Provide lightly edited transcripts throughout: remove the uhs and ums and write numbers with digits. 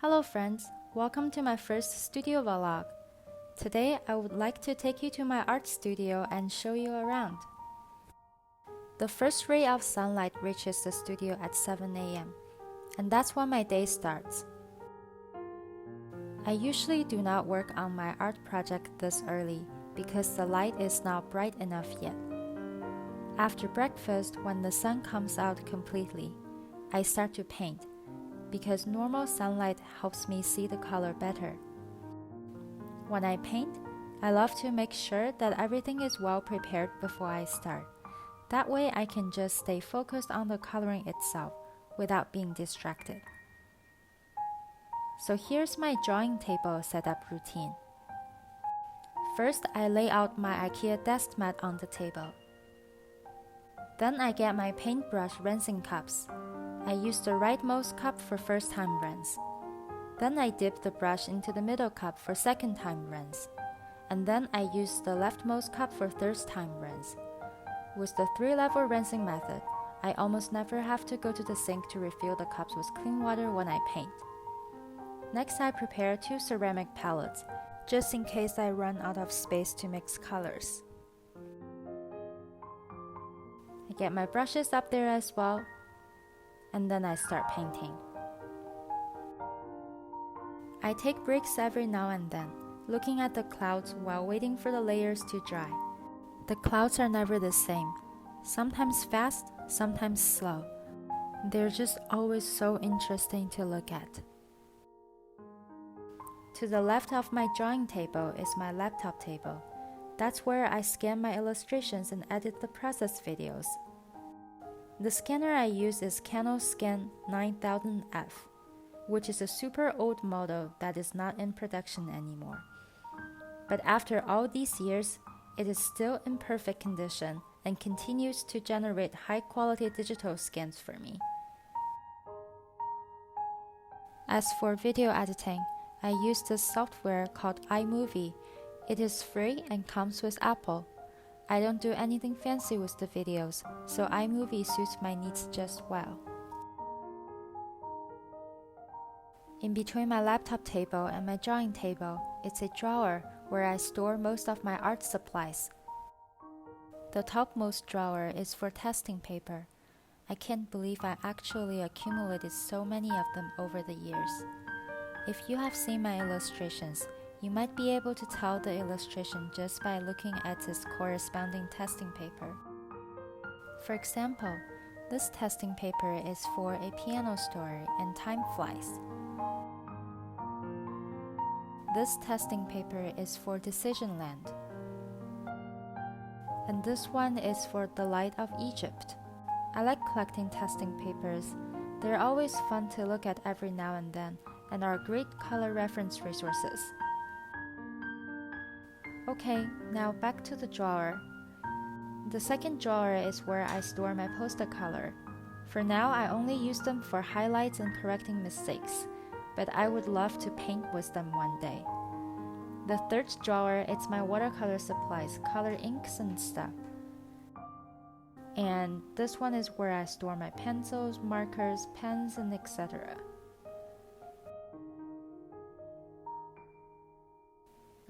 Hello friends, welcome to my first studio vlog. Today I would like to take you to my art studio and show you around. The first ray of sunlight reaches the studio at 7 a.m. and that's when my day starts. I usually do not work on my art project this early because the light is not bright enough yet. After breakfast, when the sun comes out completely, I start to paint because normal sunlight helps me see the color better. When I paint, I love to make sure that everything is well prepared before I start. That way I can just stay focused on the coloring itself without being distracted. So here's my drawing table setup routine. First, I lay out my IKEA desk mat on the table. Then I get my paintbrush rinsing cups. I use the rightmost cup for first time rinse. Then I dip the brush into the middle cup for second time rinse. And then I use the leftmost cup for third time rinse. With the 3-level rinsing method, I almost never have to go to the sink to refill the cups with clean water when I paint. Next, I prepare 2 ceramic palettes, just in case I run out of space to mix colors. I get my brushes up there as well, and then I start painting. I take breaks every now and then, looking at the clouds while waiting for the layers to dry. The clouds are never the same, sometimes fast, sometimes slow. They're just always so interesting to look at. To the left of my drawing table is my laptop table. That's where I scan my illustrations and edit the process videos. The scanner I use is CanoScan 9000F, which is a super old model that is not in production anymore. But after all these years, it is still in perfect condition and continues to generate high-quality digital scans for me. As for video editing, I use this software called iMovie. It is free and comes with Apple. I don't do anything fancy with the videos, so iMovie suits my needs just well. In between my laptop table and my drawing table, it's a drawer where I store most of my art supplies. The topmost drawer is for testing paper. I can't believe I actually accumulated so many of them over the years. If you have seen my illustrations, you might be able to tell the illustration just by looking at its corresponding testing paper. For example, this testing paper is for a piano story and time flies. This testing paper is for Decisionland. And this one is for The Light of Egypt. I like collecting testing papers. They're always fun to look at every now and then and are great color reference resources. Okay, now back to the drawer. The second drawer is where I store my poster color. For now, I only use them for highlights and correcting mistakes, but I would love to paint with them one day. The third drawer is my watercolor supplies, color inks and stuff. And this one is where I store my pencils, markers, pens, and etc.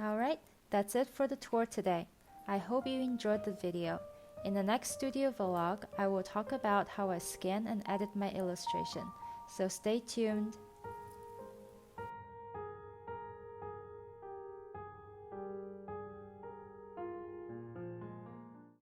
Alright, that's it for the tour today. I hope you enjoyed the video. In the next studio vlog, I will talk about how I scan and edit my illustration, so stay tuned.